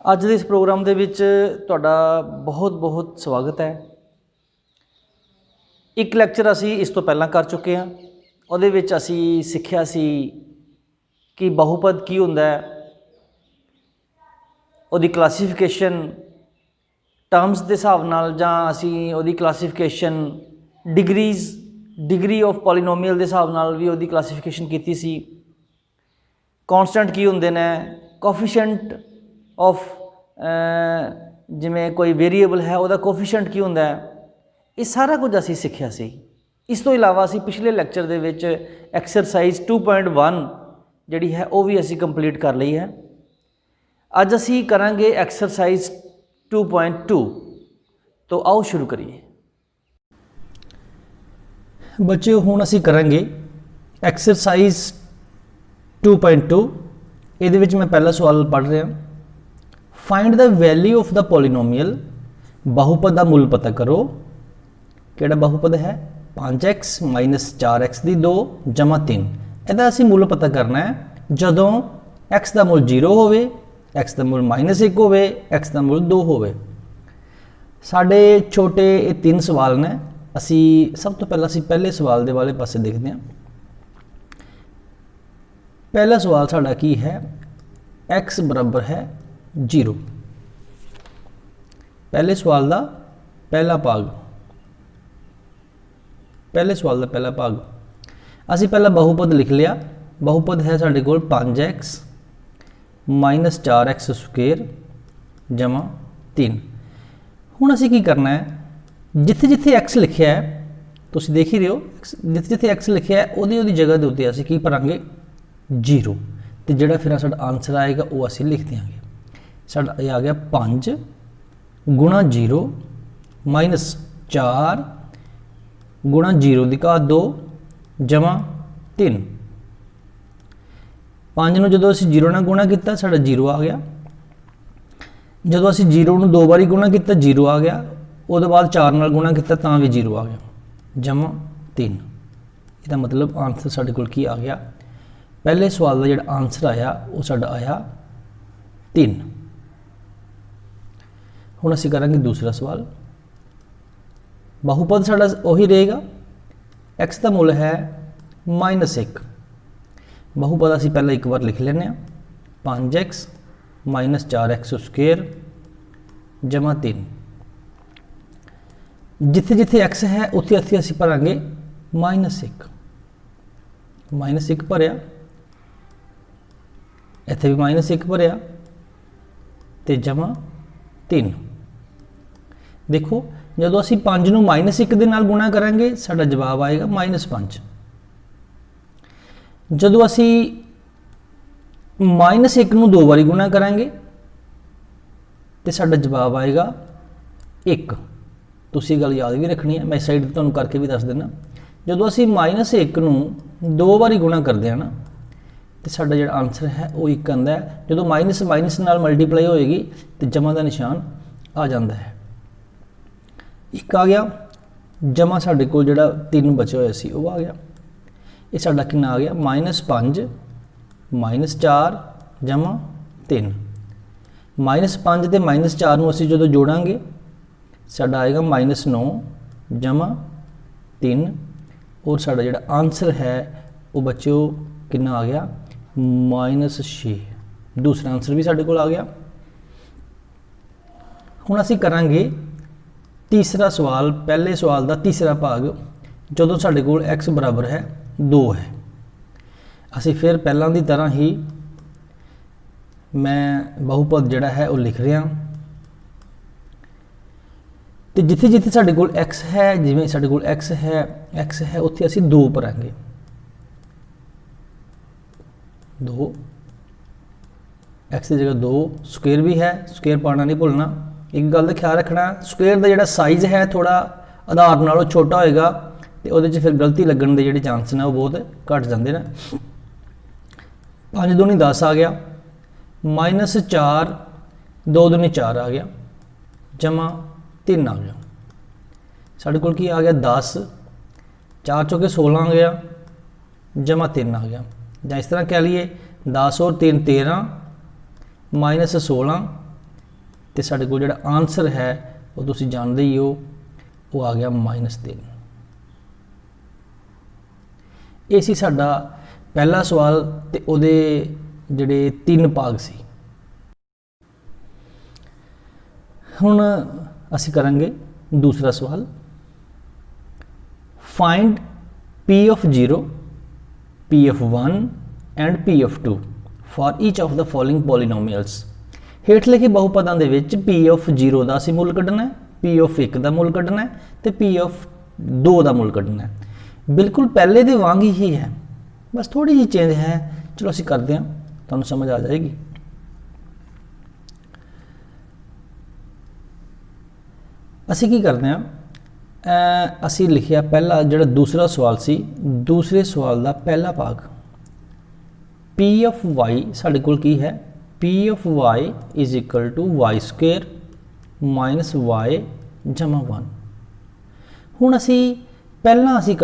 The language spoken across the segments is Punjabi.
ਅੱਜ ਦੇ ਇਸ ਪ੍ਰੋਗਰਾਮ ਦੇ ਵਿੱਚ ਤੁਹਾਡਾ ਬਹੁਤ ਸਵਾਗਤ ਹੈ। ਇੱਕ ਲੈਕਚਰ ਅਸੀਂ ਇਸ ਤੋਂ ਪਹਿਲਾਂ ਕਰ ਚੁੱਕੇ ਹਾਂ। ਉਹਦੇ ਵਿੱਚ ਅਸੀਂ ਸਿੱਖਿਆ ਸੀ ਕਿ ਬਹੁਪਦ ਕੀ ਹੁੰਦਾ ਹੈ, ਉਹਦੀ ਕਲਾਸੀਫਿਕੇਸ਼ਨ ਟਰਮਸ ਦੇ ਹਿਸਾਬ ਨਾਲ, ਜਾਂ ਅਸੀਂ ਉਹਦੀ ਕਲਾਸੀਫਿਕੇਸ਼ਨ ਡਿਗਰੀ ਆਫ ਪੋਲੀਨੋਮੀਅਲ ਦੇ ਹਿਸਾਬ ਨਾਲ ਵੀ ਉਹਦੀ ਕਲਾਸੀਫਿਕੇਸ਼ਨ ਕੀਤੀ ਸੀ। ਕੌਨਸਟੈਂਟ ਕੀ ਹੁੰਦੇ ਨੇ, ਕੋਫੀਸ਼ੀਐਂਟ ਆਫ ਜਿਵੇਂ ਕੋਈ ਵੇਰੀਏਬਲ ਹੈ ਉਹਦਾ ਕੋਫੀਸ਼ੀਐਂਟ ਕੀ ਹੁੰਦਾ ਹੈ, ਇਹ ਸਾਰਾ ਕੁਝ ਅਸੀਂ ਸਿੱਖਿਆ ਸੀ। ਇਸ ਤੋਂ ਇਲਾਵਾ ਅਸੀਂ ਪਿਛਲੇ ਲੈਕਚਰ ਦੇ ਵਿੱਚ ਐਕਸਰਸਾਈਜ਼ 2.1 ਜਿਹੜੀ ਹੈ ਉਹ ਵੀ ਅਸੀਂ ਕੰਪਲੀਟ ਕਰ ਲਈ ਹੈ। ਅੱਜ ਅਸੀਂ ਕਰਾਂਗੇ ਐਕਸਰਸਾਈਜ਼ 2.2। तो आओ शुरू करिए बच्चों। हुण असी करांगे एक्सरसाइज 2.2। ਇਹਦੇ ਵਿੱਚ मैं पहला सवाल पढ़ रहा। Find the value of the polynomial. बहुपद का मूल पता करो। ਕਿਹੜਾ बहुपद है 5x माइनस 4x ਦੀ 2 जमा 3। ਇਹਦਾ ਅਸੀਂ मूल पता करना है ਜਦੋਂ x ਦਾ मूल 0 ਹੋਵੇ, x ਦਾ मूल -1 ਹੋਵੇ, x ਦਾ मूल 2 ਹੋਵੇ। ਸਾਡੇ ਛੋਟੇ ਇਹ 3 ਸਵਾਲ ਨੇ। ਅਸੀਂ ਸਭ ਤੋਂ ਪਹਿਲਾਂ ਅਸੀਂ ਪਹਿਲੇ ਸਵਾਲ ਦੇ ਵਾਲੇ ਪਾਸੇ ਦੇਖਦੇ ਹਾਂ। पहला सवाल साड़ा की है x बराबर है 0। पहले सवाल का पहला भाग, पहले सवाल का पहला भाग असी पहला बहुपद लिख लिया। बहुपद है साढ़े कोल 5x माइनस 4x स्क्वेयर जमा 3। हुण असी की करना है, जिथे जिथे x लिखिया है तुसीं देख ही रहे हो, जिथे जिथे x लिखिया है उहदी उहदी जगह के उत्ते असी की भरांगे 0। तो जोड़ा फिर साਡਾ आंसर आएगा वो असी लिख देंगे। साਡਾ ये आ गया 5 गुणा 0 माइनस 4 गुणा 0 की घात 2 जमा 3। 5 ਨੂੰ ਜਦੋਂ ਅਸੀਂ 0 ਨਾਲ ਗੁਣਾ ਕੀਤਾ ਸਾਡਾ 0 ਆ ਗਿਆ। ਜਦੋਂ ਅਸੀਂ 0 ਨੂੰ 2 ਵਾਰੀ ਗੁਣਾ ਕੀਤਾ 0 ਆ ਗਿਆ। ਉਹਦੇ ਬਾਅਦ 4 ਨਾਲ ਗੁਣਾ ਕੀਤਾ ਤਾਂ ਵੀ 0 ਆ ਗਿਆ ਜਮਾ 3। ਇਹਦਾ मतलब आंसर ਸਾਡੇ ਕੋਲ ਕੀ ਆ ਗਿਆ, पहले सवाल का जो आंसर आया वो साडा आया 3। हुण असीं करांगे दूसरा सवाल। बहुपद साडा उही रहेगा, x का मुल है -1। बहुपद असीं पहले एक बार लिख लेने 5x माइनस 4x स्क्वेयर जमा 3। जिथे जिथे x है उत्थे उत्थे असीं भरांगे -1। -1 भरिया, इत्थे भी -1 भरिया ते जमा 3। देखो जदों असीं 5 नूं -1 दे नाल गुणा करांगे साडा जवाब आएगा -5। जदों असीं -1 नूं 2 बारी गुणा करांगे तो साडा जवाब आएगा 1। तुसीं गल याद भी रखनी है, मैं इस साइड तुहानूं करके भी दस देना। जदों असीं -1 नूं 2 बारी गुणा करते हैं ना तो साडा जो आंसर है वो 1 आंदा है। जो माइनस माइनस नाल मल्टीप्लाई होएगी तो जमा का निशान आ जाता है। 1 आ गया जमा साडे कोल जिहड़ा 3 बचे हुए सी वो आ गया। ये साडा कितना आ गया -5 माइनस 4 जमा 3। -5 ते -4 नूं असीं जदों जोड़ांगे साडा आएगा -9 जमा 3। और साडा जिहड़ा आंसर है वो बच्चों कितना आ गया -6। दूसरा आंसर भी साडे कोल आ गया। हुण असीं करांगे तीसरा सवाल। पहले सवाल का तीसरा भाग जदों साडे कोल x बराबर है 2 है। असीं फिर पहलां दी तरह ही मैं बहुपद जिहड़ा है वो लिख रहा। तो जिथे जिथे साडे कोल x है, जिवें साडे कोल x है उत्थे असीं 2 भरांगे। 2 x की जगह 2 स्क्वेयर भी है, स्क्वेयर पाना नहीं भुलना। एक गल का ख्याल रखना, स्क्वेयर का जिहड़ा साइज़ है थोड़ा आधार नालों छोटा होएगा तो उहदे च फिर गलती लगन के जिहड़े चांस ने वो बहुत घट जाते हैं। 5 दूनी 10 आ गया, -4 2 दूनी 4 आ गया जमा 3 आ गया। साढ़े कोल की आ गया 10, 4 चौके 16 आ गया जमा 3 आ गया। या इस तरह कह लीए 10 और 3 13 -16 तो साढ़े को जिहड़ा आंसर है वो तुसीं जानते ही हो, वो आ गया -3। ये सी साडा पहला सवाल ते उहदे जिहड़े 3 भाग सी। हुण असीं करांगे दूसरा सवाल। Find P of 0, P of 1 and P of 2 for each of the following polynomials। हेठ लिखे बहुपदां दे विच P of 0 दा असीं मुल कढना है, P of 1 दा मुल कढना है ते P of 2 दा मुल कढना है। बिल्कुल पहले दे वांग ही है, बस थोड़ी जी चेंज है। चलो असीं करते हैं, तुहानूं समझ आ जाएगी। असीं की करते हैं, असीं लिखिया पहला जिहड़ा दूसरा सवाल सी, दूसरे सवाल का पहला भाग P of y साडे कोल की है, P of y is equal to y square minus y जमा 1। हुण असीं पहला असीं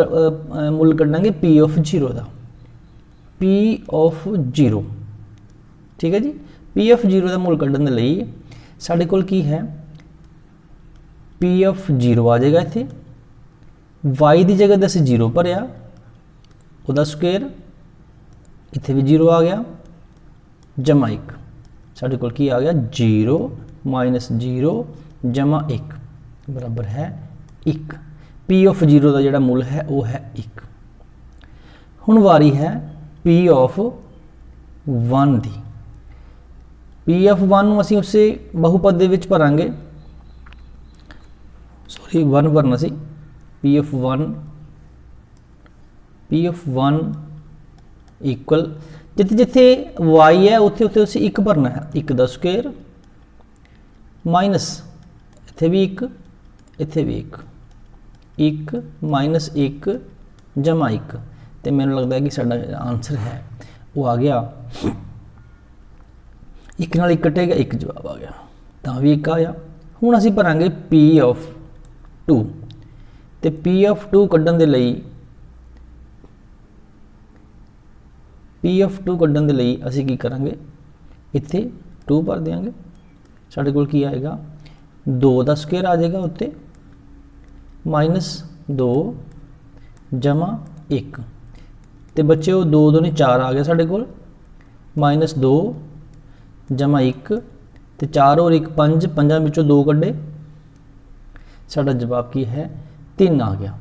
मुल कढांगे P of 0 का, P of 0, ठीक है जी। P of 0 का मुल कढण दे लई साडे कोल की है, P of 0 आ जाएगा इत्थे, y की जगह असीं 0 भरिया, उहदा स्क्वेयर, इत्थे भी 0 आ गया, जमा 1। साडे कोल की आ गया 0 माइनस 0 जमा 1 बराबर है 1। P of 0 का जिहड़ा मुल है वो है 1। हुण वारी है P of 1 the. P of 1 नूं असीं उसे बहुपद दे विच भरांगे, सॉरी 1 भरना सी। P of 1 इक्वल जिथे जिथे y है उत्थे उत्थे उसे 1 भरना है, 1 का स्क्वेयर माइनस इत्थे भी 1, इत्थे भी 1 माइनस 1 जमा 1। तो मैनूं लगता है कि साडा आंसर है वो आ गया, 1 नाल 1 कटेगा, 1 जवाब आ गया, तां भी 1 आया। हुण असीं भरांगे P of 2, तो P of 2 कड्ढण दे लई, P of 2 कड्ढण दे लई असीं की करांगे, इत्थे 2 भर देंगे। साडे कोल की आएगा 2 का स्क्वेयर आ जाएगा उत्ते, माइनस 2 जमा 1। तो बच्चे 2 दूनी 4 आ गया साडे कोल, माइनस 2 जमा 1, तो 4 और 1 5, 5 विचों 2 कड्ढे, साडा जवाब की है 3 आ गया।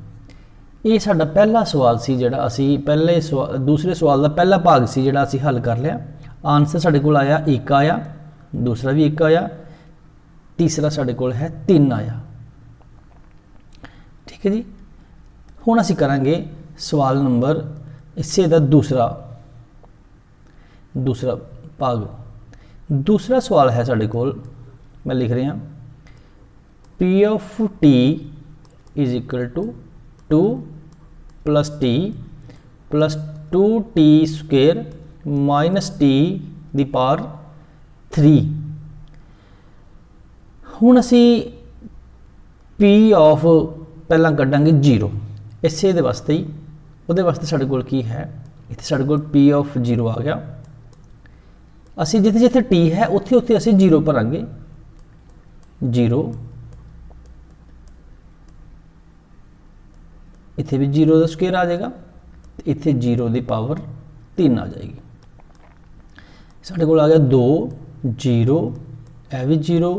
ये साडा पहला सवाल सी जिहड़ा असी पहले दूसरे सवाल का पहला भाग सी जिहड़ा असी हल कर लिया। आंसर साडे कोल आया 1 आया, दूसरा भी 1 आया, तीसरा साडे कोल है 3 आया। ठीक है जी। हुण असी करांगे सवाल नंबर इसे दा दूसरा भाग। दूसरा सवाल है साडे कोल, मैं लिख रहा P of t is equal to 2 plus t plus 2t square minus t दी पावर 3। हुण असी P ऑफ पहला कड्डांगे 0, इसे दे वास्ते ही उहदे वास्ते साडे कोल की है, इत्थे साडे कोल P ऑफ 0 आ गया। असी जिथे जिथे t है उत्थे उत्थे असी 0 भरांगे, 0 इत्थे भी 0 का स्क्वेयर आ जाएगा, इत्थे 0 की पावर 3 आ जाएगी। साडे कोल आ गया 2 0, ए भी 0,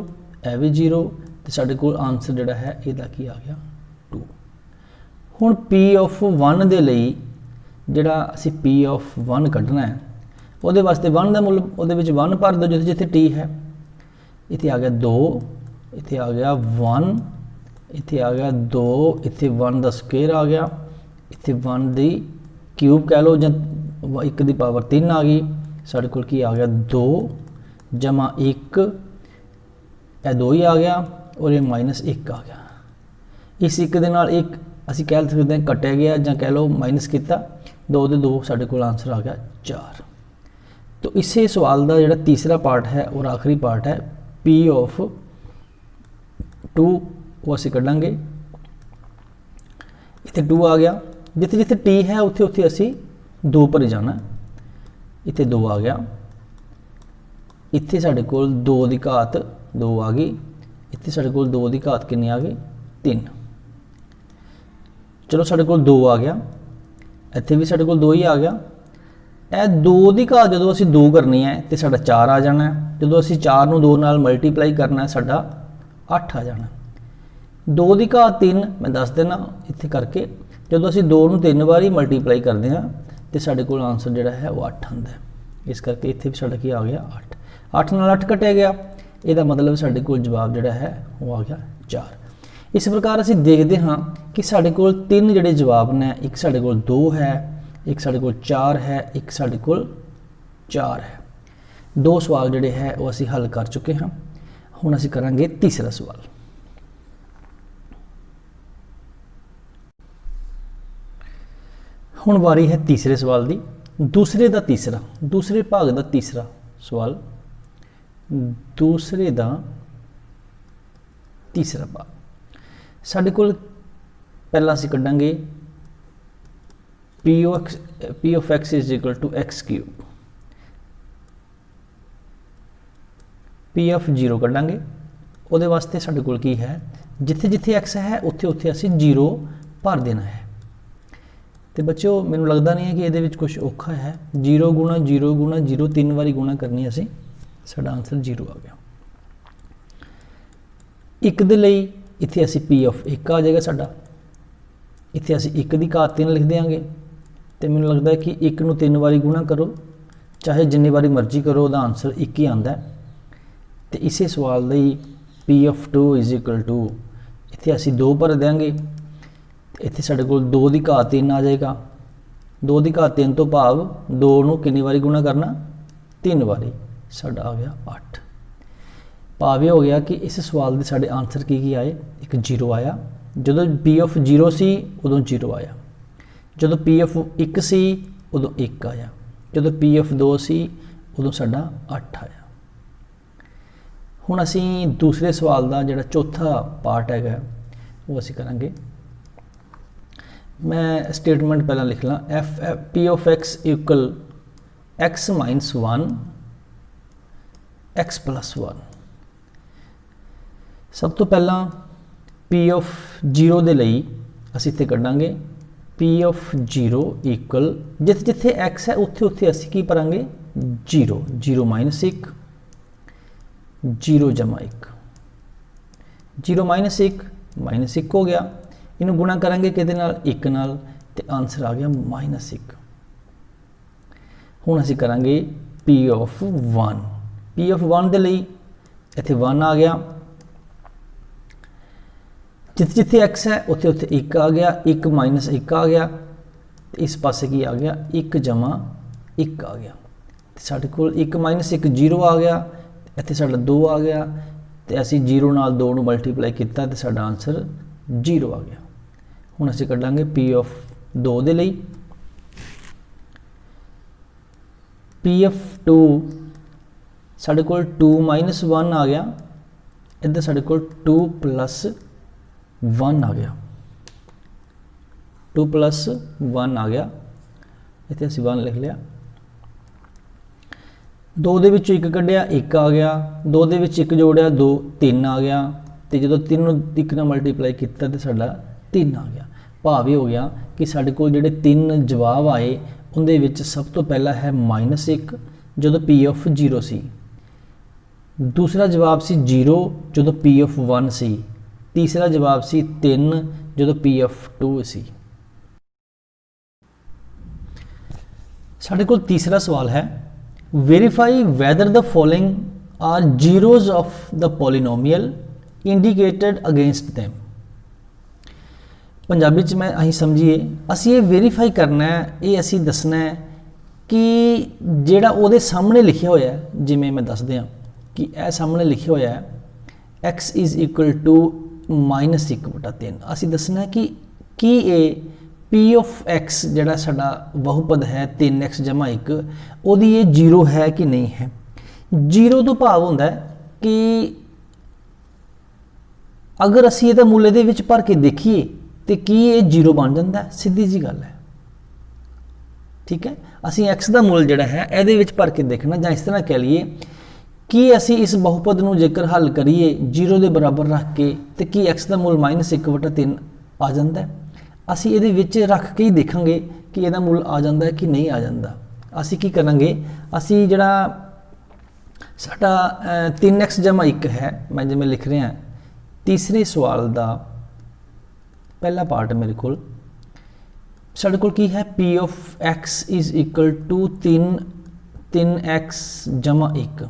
ए भी 0, तो साडे कोल आंसर जिहड़ा है इहदा की आ गया 2। हुण P ऑफ 1 दे लई जिहड़ा असीं P ऑफ 1 कढना है, उहदे वास्ते 1 का मुल उहदे विच 1 भर दो जिथे जिथे t है। इत्थे आ गया 2, इत्थे आ गया 1, इत्थे आ गया 2, इत्थे 1 का स्क्वेयर आ गया, इत्थे 1 की क्यूब कह लो, जां 1 की पावर 3 आ गई। साडे कोल की आ गया 2 जमा 1, यह 2 ही आ गया और ये माइनस 1 आ गया। इस 1 दे नाल 1 असीं कह सकते हैं कटिया गया, जां कह लो माइनस किया, 2 दे 2 साडे कोल आंसर आ गया 4। तो इसे सवाल का जिहड़ा तीसरा पार्ट है और आखिरी पार्ट है P ऑफ 2, वो असीं कढांगे। इत्थे 2 आ गया, जिथे जिथे t है उत्थे उत्थे असीं 2 भरी जाना। इत्थे 2 आ गया, ਇੱਥੇ ਸਾਡੇ ਕੋਲ 2 ਦੀ ਘਾਤ 2 ਆ ਗਈ, ਇੱਥੇ ਸਾਡੇ ਕੋਲ 2 ਦੀ ਘਾਤ ਕਿੰਨੀ ਆ ਗਈ 3। ਚਲੋ ਸਾਡੇ ਕੋਲ 2 ਆ ਗਿਆ, ਇੱਥੇ ਵੀ ਸਾਡੇ ਕੋਲ 2 ਹੀ ਆ ਗਿਆ। ਇਹ 2 ਦੀ ਘਾਤ ਜਦੋਂ ਅਸੀਂ 2 ਕਰਨੀ ਹੈ ਤੇ ਸਾਡਾ 4 ਆ ਜਾਣਾ ਹੈ, ਜਦੋਂ ਅਸੀਂ 4 ਨੂੰ 2 ਨਾਲ ਮਲਟੀਪਲਾਈ ਕਰਨਾ ਹੈ ਸਾਡਾ 8 ਆ ਜਾਣਾ। 2 ਦੀ ਘਾਤ 3 ਮੈਂ ਦੱਸ ਦੇਣਾ ਇੱਥੇ ਕਰਕੇ, ਜਦੋਂ ਅਸੀਂ 2 ਨੂੰ 3 ਵਾਰੀ ਮਲਟੀਪਲਾਈ ਕਰਦੇ ਹਾਂ ਤੇ ਸਾਡੇ ਕੋਲ ਆਨਸਰ ਜਿਹੜਾ ਹੈ ਉਹ 8 ਆਉਂਦਾ ਹੈ। ਇਸ ਕਰਕੇ ਇੱਥੇ ਵੀ ਸਾਡਾ ਕੀ ਆ ਗਿਆ 8। 8 ਨਾਲ 8 ਕੱਟਿਆ ਗਿਆ, ਇਹਦਾ ਮਤਲਬ ਸਾਡੇ ਕੋਲ ਜਵਾਬ ਜਿਹੜਾ ਹੈ ਉਹ ਆ ਗਿਆ 4। ਇਸ ਪ੍ਰਕਾਰ ਅਸੀਂ ਦੇਖਦੇ ਹਾਂ ਕਿ ਸਾਡੇ ਕੋਲ 3 ਜਿਹੜੇ ਜਵਾਬ ਨੇ, ਇੱਕ ਸਾਡੇ ਕੋਲ 2 ਹੈ, ਇੱਕ ਸਾਡੇ ਕੋਲ 4 ਹੈ, ਇੱਕ ਸਾਡੇ ਕੋਲ 4 ਹੈ। 2 ਸਵਾਲ ਜਿਹੜੇ ਹੈ ਉਹ ਅਸੀਂ ਹੱਲ ਕਰ ਚੁੱਕੇ ਹਾਂ। ਹੁਣ ਅਸੀਂ ਕਰਾਂਗੇ ਤੀਸਰਾ ਸਵਾਲ। ਹੁਣ ਵਾਰੀ ਹੈ ਤੀਸਰੇ ਸਵਾਲ ਦੀ, ਦੂਸਰੇ ਭਾਗ ਦਾ ਤੀਸਰਾ ਸਵਾਲ। ਦੂਸਰੇ ਦਾ ਤੀਸਰਾ ਭਾਗ ਸਾਡੇ ਕੋਲ ਪਹਿਲਾਂ ਅਸੀਂ ਕੱਢਾਂਗੇ p of x is equal to x cube। p of 0 ਕੱਢਾਂਗੇ, ਉਹਦੇ ਵਾਸਤੇ ਸਾਡੇ ਕੋਲ ਕੀ ਹੈ, ਜਿੱਥੇ ਜਿੱਥੇ x ਹੈ ਉੱਥੇ ਉੱਥੇ ਅਸੀਂ 0 ਭਰ ਦੇਣਾ ਹੈ। ਤੇ ਬੱਚਿਓ ਮੈਨੂੰ ਲੱਗਦਾ ਨਹੀਂ ਹੈ ਕਿ ਇਹਦੇ ਵਿੱਚ ਕੁਝ ਔਖਾ ਹੈ। 0 ਗੁਣਾ 0 ਗੁਣਾ 0 3 ਵਾਰੀ ਗੁਣਾ ਕਰਨੀ ਅਸੀਂ, ਸਾਡਾ ਆਨਸਰ 0 ਆ ਗਿਆ। 1 ਦੇ ਲਈ ਇੱਥੇ ਅਸੀਂ p of 1 ਆ ਜਾਏਗਾ ਸਾਡਾ, ਇੱਥੇ ਅਸੀਂ 1 ਦੀ ਘਾਤ 3 ਲਿਖ ਦਿਆਂਗੇ। ਤੇ ਮੈਨੂੰ ਲੱਗਦਾ ਹੈ ਕਿ 1 ਨੂੰ 3 ਵਾਰੀ ਗੁਣਾ ਕਰੋ, ਚਾਹੇ ਜਿੰਨੀ ਵਾਰੀ ਮਰਜ਼ੀ ਕਰੋ, ਉਹਦਾ ਆਨਸਰ 1 ਹੀ ਆਉਂਦਾ ਹੈ। ਤੇ ਇਸੇ ਸਵਾਲ ਲਈ p of 2 is equal to, ਇੱਥੇ ਅਸੀਂ 2 ਭਰ ਦਿਆਂਗੇ, ਇੱਥੇ ਸਾਡੇ ਕੋਲ 2 ਦੀ ਘਾਤ 3 ਆ ਜਾਏਗਾ। 2 ਦੀ ਘਾਤ 3 ਤੋਂ ਭਾਵ 2 ਨੂੰ ਕਿੰਨੀ ਵਾਰੀ ਗੁਣਾ ਕਰਨਾ, 3 ਵਾਰੀ, ਸਾਡਾ ਆ ਗਿਆ 8। ਭਾਵ ਇਹ ਹੋ ਗਿਆ ਕਿ ਇਸ ਸਵਾਲ ਦੇ ਸਾਡੇ ਆਨਸਰ ਕੀ ਆਏ, ਇੱਕ 0 ਆਇਆ। ਜਦੋਂ p of 0 ਸੀ ਉਦੋਂ 0 ਆਇਆ, ਜਦੋਂ p of 1 ਸੀ ਉਦੋਂ 1 ਆਇਆ, ਜਦੋਂ p of 2 ਸੀ ਉਦੋਂ ਸਾਡਾ 8 ਆਇਆ। ਹੁਣ ਅਸੀਂ ਦੂਸਰੇ ਸਵਾਲ ਦਾ ਜਿਹੜਾ ਚੌਥਾ ਪਾਰਟ ਹੈਗਾ ਉਹ ਅਸੀਂ ਕਰਾਂਗੇ। ਮੈਂ ਸਟੇਟਮੈਂਟ ਪਹਿਲਾਂ ਲਿਖ ਲਾਂ, p of x equal x minus 1 x plus 1। ਸਭ ਤੋਂ ਪਹਿਲਾਂ p of 0 ਦੇ ਲਈ ਅਸੀਂ ਇੱਥੇ ਕੱਢਾਂਗੇ p of 0 equal, ਜਿੱਥੇ ਜਿੱਥੇ x ਹੈ ਉੱਥੇ ਉੱਥੇ ਅਸੀਂ ਕੀ ਭਰਾਂਗੇ 0, 0 minus 1 0 ਜਮਾ 1, 0 minus 1 minus 1 ਹੋ ਗਿਆ। ਇਹਨੂੰ ਗੁਣਾ ਕਰਾਂਗੇ ਕਿਹਦੇ ਨਾਲ, 1 ਨਾਲ, ਤੇ ਆਨਸਰ ਆ ਗਿਆ -1। ਹੁਣ ਅਸੀਂ ਕਰਾਂਗੇ p of 1। p of 1 ਦੇ ਲਈ ਇੱਥੇ 1 ਆ ਗਿਆ, ਜਿੱਥੇ ਜਿੱਥੇ x ਹੈ ਉੱਥੇ ਉੱਥੇ 1 ਆ ਗਿਆ, 1 minus 1 ਆ ਗਿਆ, ਤੇ ਇਸ ਪਾਸੇ ਕੀ ਆ ਗਿਆ 1 ਜਮਾ 1 ਆ ਗਿਆ। ਤੇ ਸਾਡੇ ਕੋਲ 1 minus 1 0 ਆ ਗਿਆ, ਇੱਥੇ ਸਾਡਾ 2 ਆ ਗਿਆ, ਤੇ ਅਸੀਂ 0 ਨਾਲ 2 ਨੂੰ ਮਲਟੀਪਲਾਈ ਕੀਤਾ ਤੇ ਸਾਡਾ ਆਨਸਰ 0 ਆ ਗਿਆ। ਹੁਣ ਅਸੀਂ ਕੱਢਾਂਗੇ p of 2 ਦੇ ਲਈ। p of 2 ਸਾਡੇ ਕੋਲ 2 minus 1 ਆ ਗਿਆ, ਇੱਧਰ ਸਾਡੇ ਕੋਲ 2 plus 1 ਆ ਗਿਆ, 2 plus 1 ਆ ਗਿਆ, ਇੱਥੇ ਅਸੀਂ 1 ਲਿਖ ਲਿਆ। 2 ਦੇ ਵਿੱਚੋਂ 1 ਕੱਢਿਆ 1 ਆ ਗਿਆ, 2 ਦੇ ਵਿੱਚ 1 ਜੋੜਿਆ 2 3 ਆ ਗਿਆ, ਤੇ ਜਦੋਂ 3 ਨੂੰ 1 ਨਾਲ ਮਲਟੀਪਲਾਈ ਕੀਤਾ ਤੇ ਸਾਡਾ 3 ਆ ਗਿਆ। ਭਾਵ ਇਹ ਹੋ ਗਿਆ ਕਿ ਸਾਡੇ ਕੋਲ ਜਿਹੜੇ 3 ਜਵਾਬ ਆਏ ਉਹਦੇ ਵਿੱਚ ਸਭ ਤੋਂ ਪਹਿਲਾ ਹੈ -1 ਜਦੋਂ p of 0 ਸੀ, ਦੂਸਰਾ ਜਵਾਬ ਸੀ 0 ਜਦੋਂ p of 1 ਸੀ, ਤੀਸਰਾ ਜਵਾਬ ਸੀ 3 ਜਦੋਂ p of 2 ਸੀ। ਸਾਡੇ ਕੋਲ ਤੀਸਰਾ ਸਵਾਲ ਹੈ, verify whether the following are zeros of the polynomial indicated against them। Punjabi ਚ ਮੈਂ ਅਸੀਂ ਸਮਝੀਏ, ਅਸੀਂ ਇਹ ਵੈਰੀਫਾਈ ਕਰਨਾ ਹੈ, ਇਹ ਅਸੀਂ ਦੱਸਣਾ ਹੈ ਕਿ ਜਿਹੜਾ ਉਹਦੇ ਸਾਹਮਣੇ ਲਿਖਿਆ ਹੋਇਆ ਹੈ, ਜਿਵੇਂ ਮੈਂ ਦੱਸ ਦਿਆਂ ਕਿ ਇਹ ਸਾਹਮਣੇ ਲਿਖਿਆ ਹੋਇਆ ਹੈ x is equal to -1/3, ਅਸੀਂ ਦੱਸਣਾ ਹੈ ਕਿ ਕੀ ਇਹ p of x ਜਿਹੜਾ ਸਾਡਾ ਬਹੁਪਦ ਹੈ 3x + 1, ਉਹਦੀ ਇਹ 0 ਹੈ ਕਿ ਨਹੀਂ ਹੈ। 0 ਤੋਂ ਭਾਵ ਹੁੰਦਾ ਹੈ ਕਿ ਅਗਰ ਅਸੀਂ ਇਹਦਾ ਮੁੱਲ ਇਹਦੇ ਵਿੱਚ ਭਰ ਕੇ ਦੇਖੀਏ ਤੇ ਕੀ ਇਹ 0 ਬਣ ਜਾਂਦਾ, ਸਿੱਧੀ ਜੀ ਗੱਲ ਹੈ। ਠੀਕ ਹੈ, ਅਸੀਂ x ਦਾ ਮੁੱਲ ਜਿਹੜਾ ਹੈ ਇਹਦੇ ਵਿੱਚ ਭਰ ਕੇ ਦੇਖਣਾ, ਜਾਂ ਇਸ ਤਰ੍ਹਾਂ ਕਹਿ ਲਈਏ ਕੀ ਅਸੀਂ ਇਸ ਬਹੁਪਦ ਨੂੰ ਜੇਕਰ ਹੱਲ ਕਰੀਏ 0 ਦੇ ਬਰਾਬਰ ਰੱਖ ਕੇ ਤੇ ਕੀ x ਦਾ ਮੁੱਲ -1/3 ਆ ਜਾਂਦਾ ਹੈ? ਅਸੀਂ ਇਹਦੇ ਵਿੱਚ ਰੱਖ ਕੇ ਹੀ ਦੇਖਾਂਗੇ ਕਿ ਇਹਦਾ ਮੁੱਲ ਆ ਜਾਂਦਾ ਹੈ ਕਿ ਨਹੀਂ ਆ ਜਾਂਦਾ। ਅਸੀਂ ਕੀ ਕਰਾਂਗੇ, ਅਸੀਂ ਜਿਹੜਾ ਸਾਡਾ 3x + 1 ਹੈ, ਮੈਂ ਜਿਵੇਂ ਲਿਖ ਰਿਹਾ ਤੀਸਰੇ ਸਵਾਲ ਦਾ ਪਹਿਲਾ ਪਾਰਟ ਮੇਰੇ ਕੋਲ, ਸਾਡੇ ਕੋਲ ਕੀ ਹੈ, p of x = 3x + 1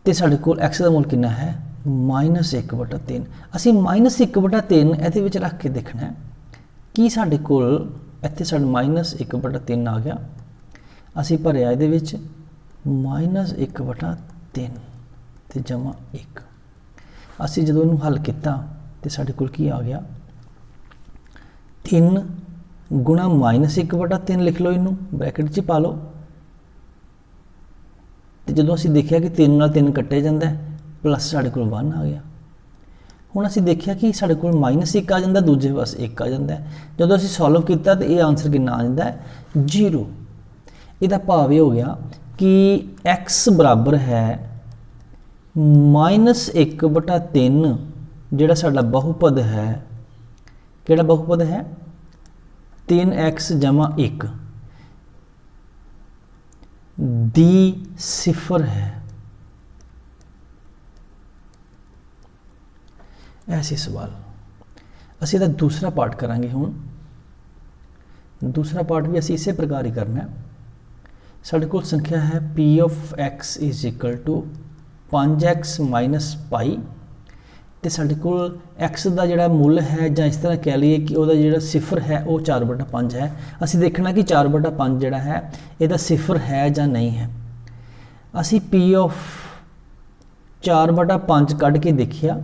ਤੇ ਸਾਡੇ ਕੋਲ x ਦਾ ਮੁੱਲ ਕਿੰਨਾ ਹੈ, -1/3। ਅਸੀਂ -1/3 ਇਹਦੇ ਵਿੱਚ ਰੱਖ ਕੇ ਦੇਖਣਾ ਹੈ ਕਿ ਸਾਡੇ ਕੋਲ ਇੱਥੇ ਸਾਡਾ -1/3 ਆ ਗਿਆ, ਅਸੀਂ ਭਰਿਆ ਇਹਦੇ ਵਿੱਚ -1/3 ਤੇ +1। ਅਸੀਂ ਜਦੋਂ ਇਹਨੂੰ ਹੱਲ ਕੀਤਾ ਤੇ ਸਾਡੇ ਕੋਲ ਕੀ ਆ ਗਿਆ, 3 ਗੁਣਾ -1/3 ਲਿਖ ਲਓ, ਇਹਨੂੰ ਬ੍ਰੈਕਟ 'ਚ ਪਾ ਲਓ ਤੇ ਜਦੋਂ ਅਸੀਂ ਦੇਖਿਆ ਕਿ 3 ਨਾਲ 3 ਕੱਟਿਆ ਜਾਂਦਾ ਹੈ, ਪਲੱਸ ਸਾਡੇ ਕੋਲ 1 ਆ ਗਿਆ। ਹੁਣ ਅਸੀਂ ਦੇਖਿਆ ਕਿ ਸਾਡੇ ਕੋਲ -1 ਆ ਜਾਂਦਾ, ਦੂਜੇ ਪਾਸੇ 1 ਆ ਜਾਂਦਾ ਹੈ। ਜਦੋਂ ਅਸੀਂ ਸੋਲਵ ਕੀਤਾ ਤੇ ਇਹ ਆਨਸਰ ਕਿੰਨਾ ਆ ਜਾਂਦਾ ਹੈ, 0। ਇਹਦਾ ਭਾਵ ਇਹ ਹੋ ਗਿਆ ਕਿ x ਬਰਾਬਰ ਹੈ -1/3 ਜਿਹੜਾ ਸਾਡਾ ਬਹੁਪਦ ਹੈ, ਕਿਹੜਾ ਬਹੁਪਦ ਹੈ, 3x + 1 ਦੀ ਸਿਫਰ ਹੈ। ऐसे सवाल ਅਸੀਂ ਇਹਦਾ ਦੂਸਰਾ ਪਾर्ट ਕਰਾਂਗੇ। ਹੁਣ ਦੂਸਰਾ पार्ट ਵੀ ਅਸੀਂ ਇਸੇ ਪ੍ਰਕਾਰ ਹੀ ਕਰਨਾ ਹੈ। ਸਾਡੇ ਕੋਲ ਸੰਖਿਆ ਹੈ p of x = 5x - π ਤੇ ਸਾਡੇ ਕੋਲ x ਦਾ ਜਿਹੜਾ ਮੁੱਲ ਹੈ, ਜਾਂ ਇਸ ਤਰ੍ਹਾਂ ਕਹਿ ਲਈਏ ਕਿ ਉਹਦਾ ਜਿਹੜਾ ਸਿਫਰ ਹੈ ਉਹ 4/5 ਹੈ। ਅਸੀਂ ਦੇਖਣਾ ਕਿ 4/5 ਜਿਹੜਾ ਹੈ ਇਹਦਾ ਸਿਫਰ ਹੈ ਜਾਂ ਨਹੀਂ ਹੈ। ਅਸੀਂ p of 4/5 ਕੱਢ ਕੇ ਦੇਖਿਆ,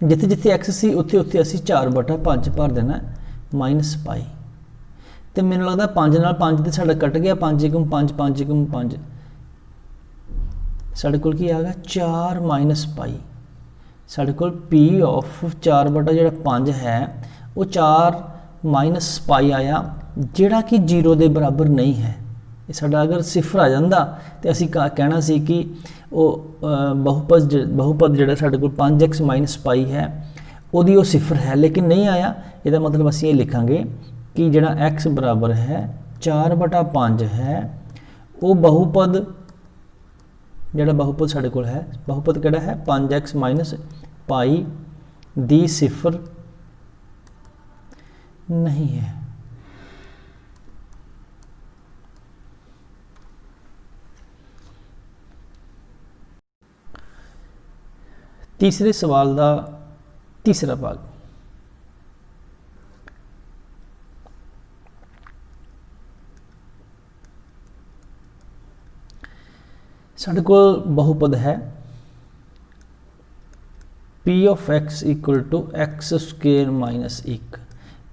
ਜਿੱਥੇ ਜਿੱਥੇ x ਸੀ ਉੱਥੇ ਉੱਥੇ ਅਸੀਂ 4/5 ਭਰ ਦੇਣਾ -π ਤੇ ਮੈਨੂੰ ਲੱਗਦਾ 5 ਨਾਲ 5 ਤੇ ਸਾਡਾ ਕੱਟ ਗਿਆ, 5 × 5 5 × 5 ਸਾਡੇ ਕੋਲ ਕੀ ਆ ਗਿਆ, 4 - π। ਸਾਡੇ ਕੋਲ p of 4/5 ਹੈ ਉਹ 4 - π ਆਇਆ, ਜਿਹੜਾ ਕਿ 0 ਦੇ ਬਰਾਬਰ ਨਹੀਂ ਹੈ। ਇਹ ਸਾਡਾ ਅਗਰ ਸਿਫਰ ਆ ਜਾਂਦਾ ਤੇ ਅਸੀਂ ਕਹਿਣਾ ਸੀ ਕਿ ਉਹ ਬਹੁਪਦ ਜਿਹੜਾ ਸਾਡੇ ਕੋਲ 5x - π ਹੈ ਉਹਦੀ ਉਹ ਸਿਫਰ ਹੈ, ਲੇਕਿਨ ਨਹੀਂ ਆਇਆ। ਇਹਦਾ ਮਤਲਬ ਅਸੀਂ ਇਹ ਲਿਖਾਂਗੇ ਕਿ ਜਿਹੜਾ x ਬਰਾਬਰ ਹੈ 4/5 ਹੈ, ਉਹ ਬਹੁਪਦ ਜਿਹੜਾ ਬਹੁਪਦ ਸਾਡੇ ਕੋਲ ਹੈ, ਬਹੁਪਦ ਕਿਹੜਾ ਹੈ, 5x - π ਦੀ ਸਿਫਰ ਨਹੀਂ ਹੈ। तीसरे सवाल का तीसरा भाग, साढ़े कोल बहुपद है p of x = x² - 1।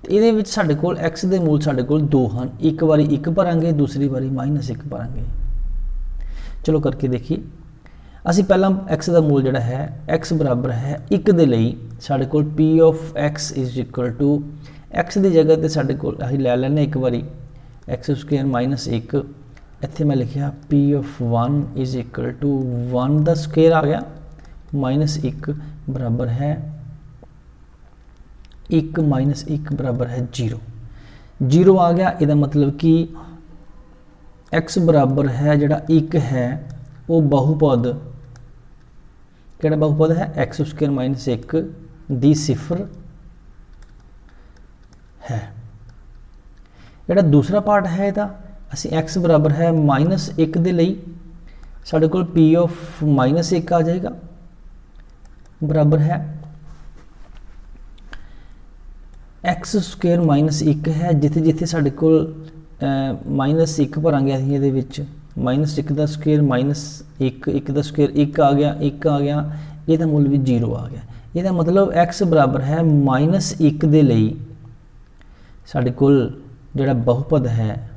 ਇਹਦੇ ਵਿੱਚ ਸਾਡੇ ਕੋਲ x ਦੇ ਮੂਲ ਸਾਡੇ ਕੋਲ 2 ਹਨ, ਇੱਕ ਵਾਰੀ 1 ਭਰਾਂਗੇ, ਦੂਸਰੀ ਵਾਰੀ -1 ਭਰਾਂਗੇ। ਚਲੋ ਕਰਕੇ ਦੇਖੀਏ। ਅਸੀਂ ਪਹਿਲਾਂ x ਦਾ ਮੂਲ ਜਿਹੜਾ ਹੈ, x ਬਰਾਬਰ ਹੈ 1 ਦੇ ਲਈ ਸਾਡੇ ਕੋਲ p of x = x ਦੀ ਜਗ੍ਹਾ ਤੇ ਸਾਡੇ ਕੋਲ ਅਸੀਂ ਲੈ ਲੈਣੇ ਇੱਕ ਵਾਰੀ x² - 1। ਇੱਥੇ ਮੈਂ ਲਿਖਿਆ p of 1 = 1 ਦਾ ਸਕੁਅਰ ਆ ਗਿਆ, -1 ਬਰਾਬਰ ਹੈ 1 - 1 ਬਰਾਬਰ ਹੈ 0। 0 ਆ ਗਿਆ, ਇਹਦਾ ਮਤਲਬ ਕਿ x ਬਰਾਬਰ ਹੈ ਜਿਹੜਾ 1 ਹੈ ਉਹ बहुपद ਕਿਹੜਾ ਬਹੁਪਦ ਹੈ, x² - 1 ਦੀ ਸਿਫਰ ਹੈ। ਜਿਹੜਾ ਦੂਸਰਾ ਪਾਰਟ ਹੈ ਇਹਦਾ, ਅਸੀਂ x ਬਰਾਬਰ ਹੈ -1 ਦੇ ਲਈ ਸਾਡੇ ਕੋਲ p of -1 ਆ ਜਾਏਗਾ, ਬਰਾਬਰ ਹੈ x² - 1 ਹੈ। ਜਿੱਥੇ ਜਿੱਥੇ ਸਾਡੇ ਕੋਲ -1 ਭਰਾਂਗੇ ਅਸੀਂ ਇਹਦੇ ਵਿੱਚ, -1 ਦਾ ਸਕੁਅਰ -1, 1 ਦਾ ਸਕੁਅਰ 1 ਆ ਗਿਆ, 1 ਆ ਗਿਆ, ਇਹਦਾ ਮੁੱਲ ਵੀ 0 ਆ ਗਿਆ। ਇਹਦਾ ਮਤਲਬ x ਬਰਾਬਰ ਹੈ -1 ਦੇ ਲਈ ਸਾਡੇ ਕੋਲ ਜਿਹੜਾ ਬਹੁਪਦ ਹੈ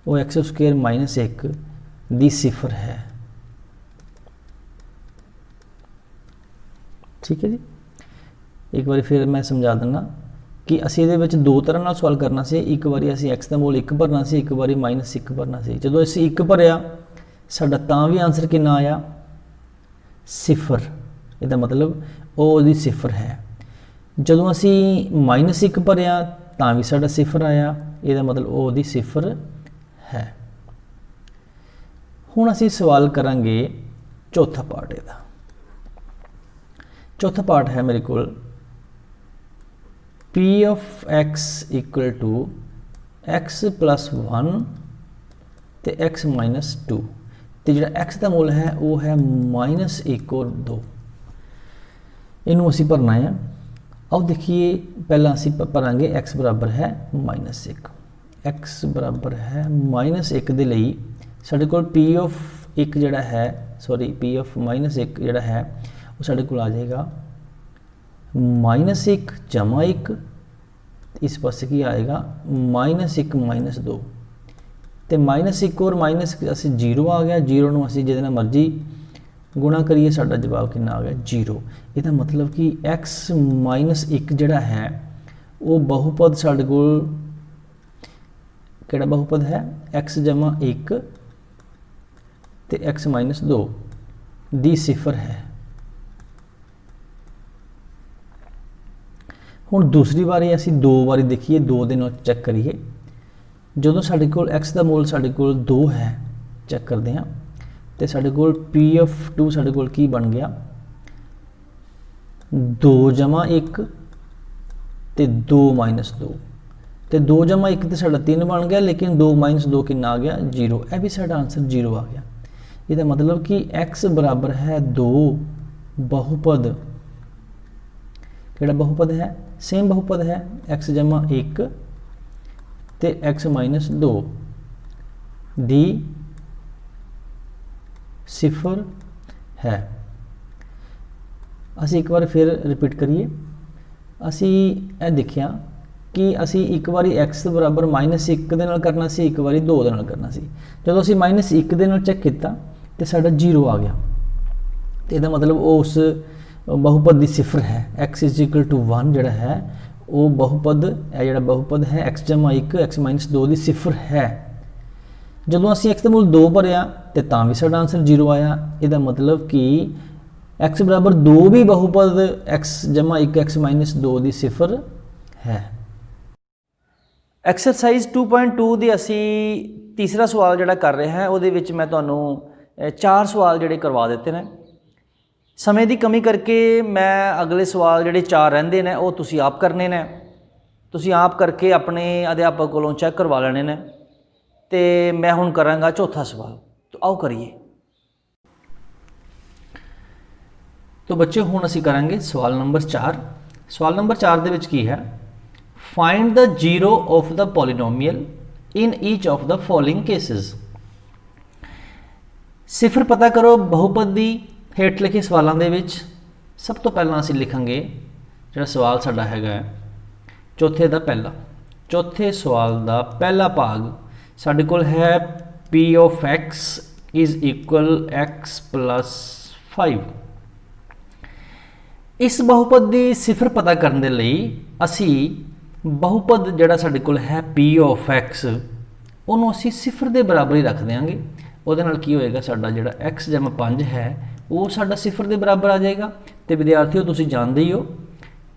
ਉਹ x² - 1 ਦੀ ਸਿਫਰ ਹੈ। ठीक है जी, एक बार फिर मैं समझा देना कि ਅਸੀਂ ਇਹਦੇ ਵਿੱਚ ਦੋ ਤਰ੍ਹਾਂ ਨਾਲ ਸਵਾਲ ਕਰਨਾ ਸੀ। ਇੱਕ ਵਾਰੀ ਅਸੀਂ x ਦਾ ਮੂਲ 1 ਭਰਨਾ ਸੀ, ਇੱਕ ਵਾਰੀ -1 ਭਰਨਾ ਸੀ। ਜਦੋਂ ਅਸੀਂ 1 ਭਰਿਆ ਸਾਡਾ ਤਾਂ ਵੀ ਆਨਸਰ ਕਿੰਨਾ ਆਇਆ 0। ਇਹਦਾ ਮਤਲਬ ਉਹ ਉਹਦੀ 0 ਹੈ। ਜਦੋਂ ਅਸੀਂ -1 ਭਰਿਆ ਤਾਂ ਵੀ ਸਾਡਾ 0 ਆਇਆ, ਇਹਦਾ ਮਤਲਬ ਉਹ ਉਹਦੀ 0 ਹੈ। ਹੁਣ ਅਸੀਂ ਸਵਾਲ ਕਰਾਂਗੇ ਚੌਥਾ ਪਾਰਟ। ਇਹਦਾ ਚੌਥਾ ਪਾਰਟ ਹੈ ਮੇਰੇ ਕੋਲ p of x equal to x plus 1 ਤੇ x minus 2 ਤੇ ਜਿਹੜਾ x ਦਾ ਮੁੱਲ ਹੈ ਉਹ ਹੈ -1 और 2। ਇਹਨੂੰ ਅਸੀਂ ਭਰਨਾ ਹੈ। ਆਓ ਦੇਖੀਏ, ਪਹਿਲਾਂ ਅਸੀਂ ਭਰਾਂਗੇ x ਬਰਾਬਰ ਹੈ -1। x ਬਰਾਬਰ ਹੈ -1 ਦੇ ਲਈ ਸਾਡੇ ਕੋਲ p of 1 ਜਿਹੜਾ ਹੈ p of -1 ਜਿਹੜਾ ਹੈ ਉਹ ਸਾਡੇ ਕੋਲ ਆ ਜਾਏਗਾ -1 ਜਮਾ 1, इस पास की आएगा -1 -2 ਤੇ -1 और माइनस ਅਸੀਂ 0 ਆ ਗਿਆ। 0 ਨੂੰ ਅਸੀਂ ਜਿਹਦੇ ਨਾਲ ਮਰਜ਼ੀ ਗੁਣਾ ਕਰੀਏ ਸਾਡਾ ਜਵਾਬ ਕਿੰਨਾ ਆ ਗਿਆ 0। ਇਹਦਾ ਮਤਲਬ ਕਿ x -1 ਜਿਹੜਾ ਹੈ ਉਹ ਬਹੁਪਦ ਸਾਡੇ ਕੋਲ ਕਿਹੜਾ ਬਹੁਪਦ ਹੈ x ਜਮਾ 1 ਤੇ x -2 ਦੀ 0 ਹੈ। ਹੁਣ दूसरी ਵਾਰੀ ਅਸੀਂ 2 ਵਾਰੀ देखिए, 2 ਦੇ ਨਾਲ ਚੈੱਕ ਕਰੀਏ। ਜਦੋਂ ਸਾਡੇ ਕੋਲ x ਦਾ ਮੂਲ ਸਾਡੇ ਕੋਲ 2 ਹੈ, ਚੈੱਕ ਕਰਦੇ ਹਾਂ ਤੇ ਸਾਡੇ ਕੋਲ p of 2 ਸਾਡੇ ਕੋਲ ਕੀ ਬਣ ਗਿਆ 2 ਜਮਾ 1 ਤੇ 2 -2 ਤੇ 2 ਜਮਾ 1 ਤੇ ਸਾਡਾ 3 ਬਣ ਗਿਆ, ਲੇਕਿਨ 2 -2 ਕਿੰਨਾ ਆ ਗਿਆ 0। ਇਹ ਵੀ ਸਾਡਾ ਆਨਸਰ 0 ਆ ਗਿਆ। ਇਹਦਾ ਮਤਲਬ ਕਿ x ਬਰਾਬਰ ਹੈ 2 ਬਹੁਪਦ ਕਿਹੜਾ बहुपद है सेम बहुपद है x जमा 1 ਤੇ x -2 ਦੀ 0 है। ਅਸੀਂ ਇੱਕ ਵਾਰ ਫਿਰ ਰਿਪੀਟ ਕਰੀਏ। ਅਸੀਂ ਇਹ ਦੇਖਿਆ ਕਿ ਅਸੀਂ ਇੱਕ ਵਾਰੀ x ਬਰਾਬਰ -1 ਦੇ ਨਾਲ ਕਰਨਾ ਸੀ, ਇੱਕ ਵਾਰੀ 2 ਦੇ ਨਾਲ ਕਰਨਾ ਸੀ। ਜਦੋਂ ਅਸੀਂ -1 ਦੇ ਨਾਲ ਚੈੱਕ ਕੀਤਾ ਤੇ ਸਾਡਾ 0 ਆ ਗਿਆ ਤੇ ਇਹਦਾ ਮਤਲਬ ਉਹ ਉਸ बहुपद ਦੀ 0 है। x = 1 ਜਿਹੜਾ ਹੈ ਉਹ ਬਹੁਪਦ ਹੈ, ਜਿਹੜਾ ਬਹੁਪਦ ਹੈ x ਜਮਾ 1 x -2 ਦੀ 0 ਹੈ। ਜਦੋਂ ਅਸੀਂ x ਦਾ ਮੁੱਲ 2 ਭਰਿਆ ਤੇ ਤਾਂ ਵੀ ਸਾਡਾ ਆਨਸਰ 0 ਆਇਆ। ਇਹਦਾ ਮਤਲਬ ਕਿ x ਬਰਾਬਰ 2 ਵੀ ਬਹੁਪਦ x ਜਮਾ 1 x -2 ਦੀ 0 ਹੈ। ਐਕਸਰਸਾਈਜ਼ 2.2 ਦੀ ਅਸੀਂ ਤੀਸਰਾ ਸਵਾਲ ਜਿਹੜਾ ਕਰ ਰਹੇ ਹਾਂ ਉਹਦੇ ਵਿੱਚ ਮੈਂ ਤੁਹਾਨੂੰ 4 ਸਵਾਲ ਜਿਹੜੇ ਕਰਵਾ ਦਿੱਤੇ ਨੇ। समय की कमी करके मैं अगले सवाल ਜਿਹੜੇ 4 ਰਹਿੰਦੇ ਨੇ ਉਹ ਤੁਸੀਂ ਆਪ ਕਰਨੇ ਨੇ। ਤੁਸੀਂ ਆਪ ਕਰਕੇ ਆਪਣੇ ਅਧਿਆਪਕ ਕੋਲੋਂ ਚੈੱਕ ਕਰਵਾ ਲੈਣੇ ਨੇ ਤੇ ਮੈਂ ਹੁਣ ਕਰਾਂਗਾ ਚੌਥਾ ਸਵਾਲ। तो आओ करिए। तो बच्चे ਹੁਣ ਅਸੀਂ ਕਰਾਂਗੇ ਸਵਾਲ ਨੰਬਰ 4। ਸਵਾਲ ਨੰਬਰ 4 ਦੇ ਵਿੱਚ ਕੀ ਹੈ find the zero of the polynomial in each of the following cases. सिफर पता करो बहुपद ਦੀ ਹੇਠ ਲਿਖੇ ਸਵਾਲਾਂ ਦੇ ਵਿੱਚ ਸਭ ਤੋਂ ਪਹਿਲਾਂ ਅਸੀਂ ਲਿਖਾਂਗੇ ਜਿਹੜਾ ਸਵਾਲ ਸਾਡਾ ਹੈਗਾ ਚੌਥੇ ਦਾ ਪਹਿਲਾ। ਚੌਥੇ ਸਵਾਲ ਦਾ ਪਹਿਲਾ ਭਾਗ ਸਾਡੇ ਕੋਲ ਹੈ p of x is equal x plus 5। ਇਸ ਬਹੁਪਦ ਦੀ ਸਿਫਰ ਪਤਾ ਕਰਨ ਦੇ ਲਈ ਅਸੀਂ ਬਹੁਪਦ ਜਿਹੜਾ ਸਾਡੇ ਕੋਲ ਹੈ p of x ਉਹਨੂੰ ਅਸੀਂ ਸਿਫਰ ਦੇ ਬਰਾਬਰ ਹੀ ਰੱਖ ਦਿਆਂਗੇ। ਉਹਦੇ ਨਾਲ ਕੀ ਹੋਏਗਾ ਸਾਡਾ ਜਿਹੜਾ x ਜਮਾ 5 ਹੈ ਉਹ ਸਾਡਾ ਸਿਫਰ ਦੇ ਬਰਾਬਰ ਆ ਜਾਏਗਾ। ਤੇ ਵਿਦਿਆਰਥੀਓ ਤੁਸੀਂ ਜਾਣਦੇ ਹੀ ਹੋ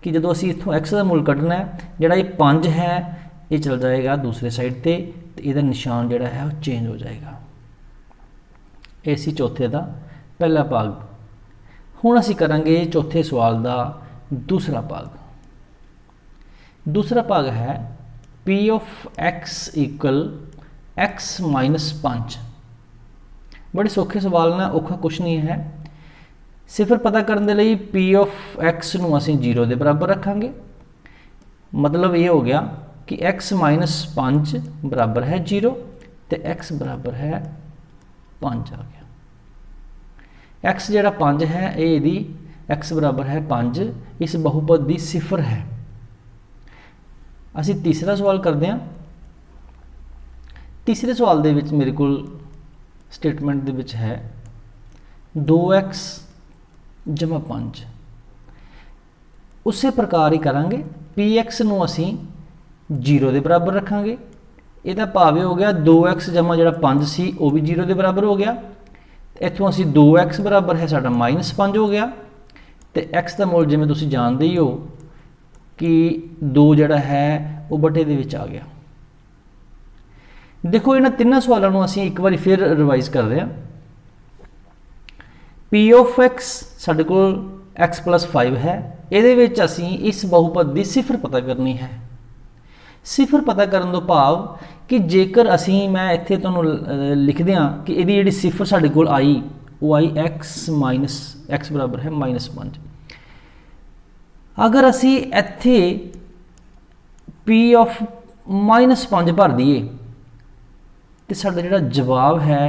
ਕਿ ਜਦੋਂ ਅਸੀਂ ਇੱਥੋਂ x ਦਾ ਮੁੱਲ ਕੱਢਣਾ ਹੈ ਜਿਹੜਾ ਇਹ 5 ਹੈ ਇਹ ਚਲ ਜਾਏਗਾ ਦੂਸਰੇ ਸਾਈਡ ਤੇ ਇਹਦਾ ਨਿਸ਼ਾਨ ਜਿਹੜਾ ਹੈ ਉਹ ਚੇਂਜ ਹੋ ਜਾਏਗਾ। ਇਹ ਸੀ ਚੌਥੇ ਦਾ ਪਹਿਲਾ ਭਾਗ। ਹੁਣ ਅਸੀਂ ਕਰਾਂਗੇ ਚੌਥੇ ਸਵਾਲ ਦਾ ਦੂਸਰਾ ਭਾਗ। ਦੂਸਰਾ ਭਾਗ ਹੈ p of x equal x minus 5। बड़े सौखे सवाल ने, औखा कुछ नहीं है। सिफर पता करने के लिए p of x ਨੂੰ ਅਸੀਂ 0 ਦੇ ਬਰਾਬਰ ਰੱਖਾਂਗੇ। मतलब ये हो गया कि x minus 5 बराबर है 0 ਤੇ x बराबर है 5 आ गया। x ਜਿਹੜਾ 5 है ये दी x बराबर है 5 इस बहुपद ਦੀ 0 है। ਅਸੀਂ तीसरा सवाल करते हैं। तीसरे सवाल ਦੇ ਵਿੱਚ ਮੇਰੇ ਕੋਲ स्टेटमेंट ਦੇ ਵਿੱਚ है 2x जमा 5। उस प्रकार ही करांगे ਪੀ ਐਕਸ ਨੂੰ ਅਸੀਂ 0 ਦੇ ਬਰਾਬਰ ਰੱਖਾਂਗੇ। ਇਹਦਾ ਭਾਵ ਇਹ ਹੋ ਗਿਆ 2x ਜਮਾ ਜਿਹੜਾ 5 ਸੀ ਉਹ ਵੀ 0 ਦੇ ਬਰਾਬਰ ਹੋ ਗਿਆ। ਇੱਥੋਂ ਅਸੀਂ 2x ਬਰਾਬਰ ਹੈ ਸਾਡਾ -5 ਹੋ ਗਿਆ, ਤੇ x ਦਾ ਮੁੱਲ ਜਿਵੇਂ ਤੁਸੀਂ ਜਾਣਦੇ ਹੀ ਹੋ ਕਿ 2 ਜਿਹੜਾ ਹੈ ਉਹ ਬਟੇ ਦੇ ਵਿੱਚ ਆ ਗਿਆ। ਦੇਖੋ ਇਹਨਾਂ ਤਿੰਨਾਂ ਸਵਾਲਾਂ ਨੂੰ ਅਸੀਂ ਇੱਕ ਵਾਰੀ ਫਿਰ ਰਿਵਾਈਜ਼ ਕਰਦੇ ਹਾਂ। p of x ਸਾਡੇ ਕੋਲ x + 5 ਹੈ, ਇਹਦੇ ਵਿੱਚ ਅਸੀਂ ਇਸ ਬਹੁਪਦ ਦੀ ਸਿਫਰ ਪਤਾ ਕਰਨੀ ਹੈ। ਸਿਫਰ ਪਤਾ ਕਰਨ ਤੋਂ ਭਾਵ ਕਿ ਜੇਕਰ ਅਸੀਂ ਮੈਂ ਇੱਥੇ ਤੁਹਾਨੂੰ ਲਿਖਦੇ ਹਾਂ ਕਿ ਇਹਦੀ ਜਿਹੜੀ ਸਿਫਰ ਸਾਡੇ ਕੋਲ ਆਈ ਉਹ ਆਈ x ਬਰਾਬਰ ਹੈ -5। ਅਗਰ ਅਸੀਂ ਇੱਥੇ p of -5 ਭਰ ਦਈਏ ਤੇ ਸਾਡਾ ਜਿਹੜਾ ਜਵਾਬ ਹੈ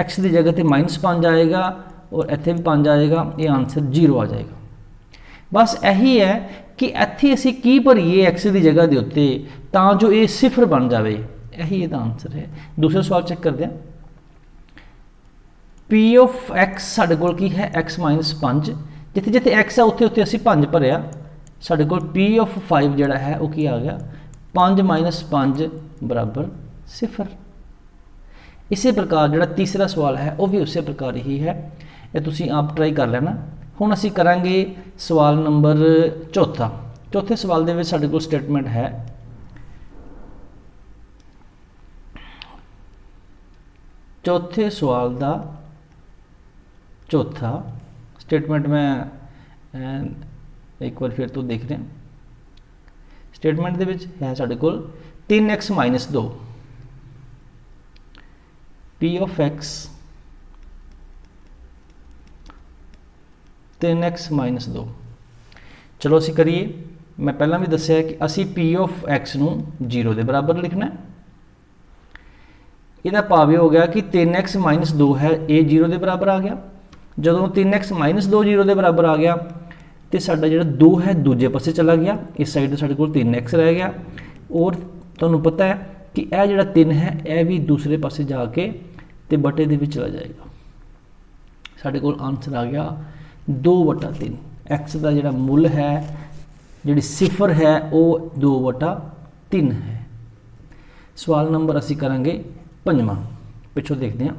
x ਦੀ ਜਗ੍ਹਾ ਤੇ -5 ਆਏਗਾ ਔਰ ਇੱਥੇ ਵੀ 5 ਆਏਗਾ, ਇਹ ਆਨਸਰ 0 ਆ ਜਾਏਗਾ। ਬਸ ਇਹੀ ਹੈ ਕਿ ਇੱਥੇ ਅਸੀਂ ਕੀ ਭਰੀਏ x ਦੀ ਜਗ੍ਹਾ ਦੇ ਉੱਤੇ ਤਾਂ ਜੋ ਇਹ ਸਿਫਰ ਬਣ ਜਾਵੇ, ਇਹੀ ਇਹਦਾ ਆਨਸਰ ਹੈ। ਦੂਸਰਾ ਸਵਾਲ ਚੈੱਕ ਕਰਦੇ ਹਾਂ। p of x ਸਾਡੇ ਕੋਲ ਕੀ ਹੈ x -5, ਜਿੱਥੇ ਜਿੱਥੇ x ਆ ਉੱਥੇ ਉੱਥੇ ਅਸੀਂ 5 ਭਰਿਆ, ਸਾਡੇ ਕੋਲ p of 5 ਜਿਹੜਾ ਹੈ ਉਹ ਕੀ ਆ ਗਿਆ 5 - 5 ਬਰਾਬਰ 0। ਇਸੇ ਪ੍ਰਕਾਰ ਜਿਹੜਾ ਤੀਸਰਾ ਸਵਾਲ ਹੈ ਉਹ ਵੀ ਉਸੇ ਪ੍ਰਕਾਰ ਹੀ ਹੈ, ਇਹ ਤੁਸੀਂ ਆਪ ਟਰਾਈ ਕਰ ਲੈਣਾ। ਹੁਣ ਅਸੀਂ ਕਰਾਂਗੇ ਸਵਾਲ ਨੰਬਰ ਚੌਥਾ। ਚੌਥੇ ਸਵਾਲ ਦੇ ਵਿੱਚ ਸਾਡੇ ਕੋਲ ਸਟੇਟਮੈਂਟ ਹੈ ਚੌਥੇ ਸਵਾਲ ਦਾ ਚੌਥਾ ਸਟੇਟਮੈਂਟ ਮੈਂ ਇੱਕ ਵਾਰ ਫਿਰ ਤੋਂ ਦੇਖ ਰਿਹਾ। ਸਟੇਟਮੈਂਟ ਦੇ ਵਿੱਚ ਹੈ ਸਾਡੇ ਕੋਲ 3x - 2 p of x 3x - 2। ਚਲੋ ਅਸੀਂ ਕਰੀਏ। ਮੈਂ ਪਹਿਲਾਂ ਵੀ ਦੱਸਿਆ ਕਿ ਅਸੀਂ p of x ਨੂੰ 0 ਦੇ ਬਰਾਬਰ ਲਿਖਣਾ। ਇਹਦਾ ਭਾਵ ਇਹ ਹੋ ਗਿਆ ਕਿ 3x - 2 ਹੈ, ਇਹ 0 ਦੇ ਬਰਾਬਰ ਆ ਗਿਆ। ਜਦੋਂ 3x - 2 0 ਦੇ ਬਰਾਬਰ ਆ ਗਿਆ ਤੇ ਸਾਡਾ ਜਿਹੜਾ 2 ਹੈ ਦੂਜੇ ਪਾਸੇ ਚਲਾ ਗਿਆ, ਇਸ ਸਾਈਡ ਤੇ ਸਾਡੇ ਕੋਲ 3x ਰਹਿ ਗਿਆ। ਔਰ ਤੁਹਾਨੂੰ ਪਤਾ ਹੈ ਕਿ ਇਹ ਜਿਹੜਾ 3 ਹੈ ਇਹ ਵੀ ਦੂਸਰੇ ਪਾਸੇ ਜਾ ਕੇ ਤੇ ਬਟੇ ਦੇ ਵਿੱਚ ਚਲਾ ਜਾਏਗਾ। ਸਾਡੇ ਕੋਲ ਆਨਸਰ ਆ ਗਿਆ 2/3। x ਦਾ ਜਿਹੜਾ ਮੁੱਲ ਹੈ, ਜਿਹੜੀ ਸਿਫਰ ਹੈ ਉਹ 2/3 ਹੈ। ਸਵਾਲ ਨੰਬਰ ਅਸੀਂ ਕਰਾਂਗੇ ਪੰਜਵਾਂ, ਪਿੱਛੋਂ ਦੇਖਦੇ ਹਾਂ।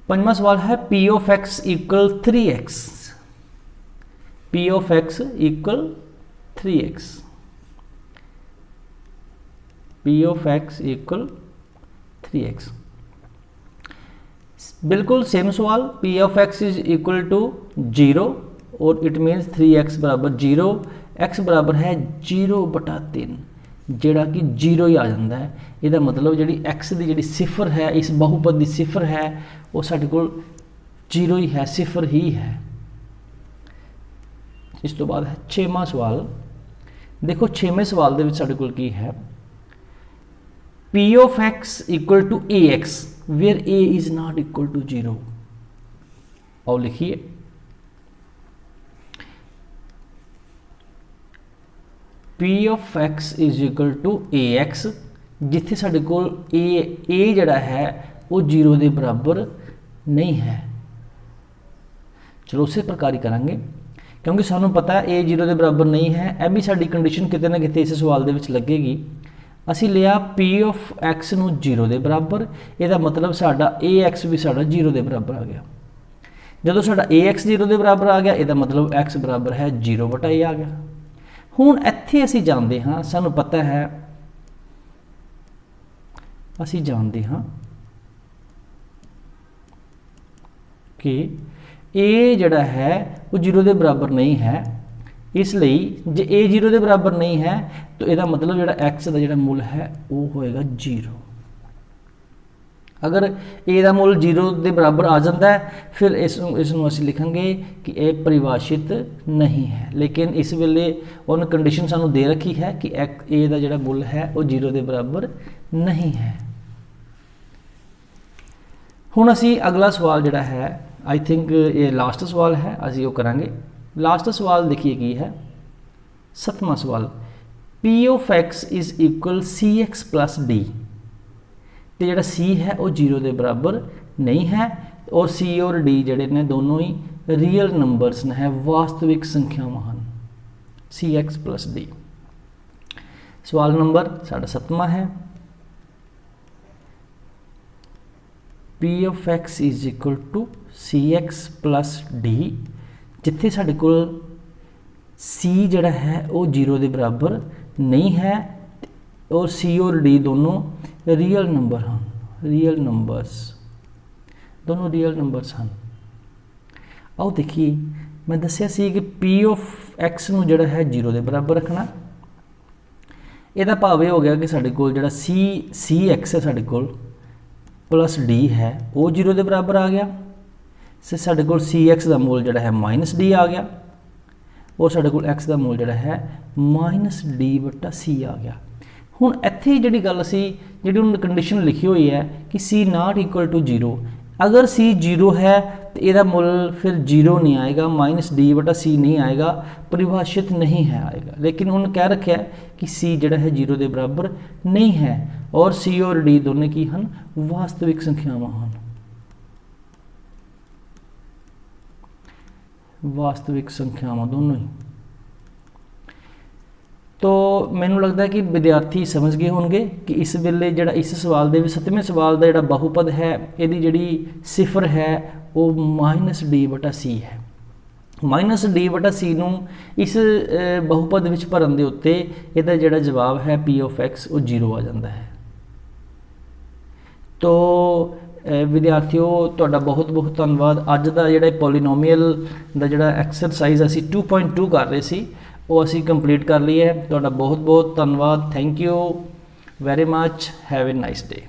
ਪੰਜਵਾਂ ਸਵਾਲ ਹੈ p of x = 3x। p of x = 3x। p of x = 3x। बिल्कुल सेम सवाल। p of x = 0 और इट मीन्स 3x बराबर 0, x बराबर है 0/3 ਜਿਹੜਾ कि 0 ही आ जाता है। ਇਹਦਾ मतलब ਜਿਹੜੀ x ਦੀ ਜਿਹੜੀ ਸਿਫਰ ਹੈ, ਇਸ ਬਹੁਪਦ ਦੀ ਸਿਫਰ ਹੈ ਉਹ ਸਾਡੇ ਕੋਲ 0 ਹੀ ਹੈ, ਸਿਫਰ ਹੀ ਹੈ। ਇਸ ਤੋਂ ਬਾਅਦ ਹੈ 6ਵਾਂ ਸਵਾਲ। ਦੇਖੋ 6ਵੇਂ ਸਵਾਲ ਦੇ ਵਿੱਚ ਸਾਡੇ ਕੋਲ ਕੀ ਹੈ p of x = ax where a is not equal to 0। आओ लिखिए p of x = ax जिथे साडे कोल a जड़ा है वो 0 के बराबर नहीं है। चलो उसी प्रकार ही करांगे क्योंकि सानू पता है a 0 के बराबर नहीं है। यह भी साडी कंडीशन किते ना किते इस सवाल दे विच लगेगी। असी लिया p of x नू 0 के बराबर, यदा मतलब साडा ax भी साडा 0 के बराबर आ गया। जदों साडा ax 0 के बराबर आ गया, यदा मतलब x बराबर है 0/a आ गया। हुण इत्थे असी जानते हाँ, सानू पता है, असी जानते हाँ कि a जड़ा है वो 0 के बराबर नहीं है। इसलिए जे a 0 के बराबर नहीं है तो यदा मतलब जो x का जो मुल है वो होएगा 0। अगर a का मुल 0 के बराबर आ जाता है फिर इसनों असीं लिखांगे कि यह परिभाषित नहीं है। लेकिन इस वेले उन्होंने कंडीशन सानू दे रखी है कि a का जो मुल है वो 0 के बराबर नहीं है। हुण असीं अगला सवाल जिहड़ा है, आई थिंक ये लास्ट सवाल है, असीं वो करांगे। लास्ट सवाल देखिए की है 7वां सवाल। p of x = cx + d। तो जोड़ा c है वो 0 के बराबर नहीं है और c और d जड़े ने दोनों ही रियल नंबर्स ने, वास्तविक संख्यावां हैं। CX plus D। सवाल नंबर साढ़ा 7वां है, P of X is equal to CX plus D, जिथे साढ़े कोल C जड़ा है वो 0 के बराबर नहीं है और C और D दोनों रियल नंबर हैं, रियल नंबर्स, दोनों रियल नंबर्स हैं। आओ देखिए, मैं दसिया सी कि P ऑफ X नूं जिहड़ा है 0 के बराबर रखना। ਇਹਦਾ ਭਾਵ ਇਹ हो गया कि साढ़े कोल जिहड़ा CX है साढ़े कोल प्लस D है वो 0 के बराबर आ गया, से साढ़े कोल CX का मोल जिहड़ा है माइनस D आ गया और साढ़े कोल X का मोल जिहड़ा है माइनस D बटा C आ गया। हुण इत्थे जिहड़ी गल असीं जिहड़ी उन्होंने कंडीशन लिखी हुई है कि C नॉट इक्वल टू 0, अगर C 0 है तो यदा मुल फिर 0 नहीं आएगा, माइनस D बटा C नहीं आएगा, परिभाषित नहीं है आएगा। लेकिन उन्होंने कह रखा है कि C जड़ा है 0 के बराबर नहीं है और C और D दोनों की हैं वास्तविक संख्यावां हैं, वास्तविक संख्यावां दोनों ही। तो मैनू लगता है कि विद्यार्थी समझ गए होंगे कि इस वेले जड़ा इस सवाल के 7वें सवाल का जड़ा बहुपद है यदी जड़ी सिफर है वो माइनस D बटा C है। माइनस D बटा C नूं इस बहुपद विच भरन दे उत्ते इहदा जड़ा जवाब है P ऑफ X वो 0 आ जाता है। तो विद्यार्थियों तुहाडा बहुत बहुत धन्यवाद। अज दा जिहड़ा पॉलीनोमीअल दा जिहड़ा एक्सरसाइज असीं 2.2 कर रहे सी वो असीं कंप्लीट कर ली है। तुहाडा बहुत बहुत धन्यवाद। Thank you very much. Have a nice day.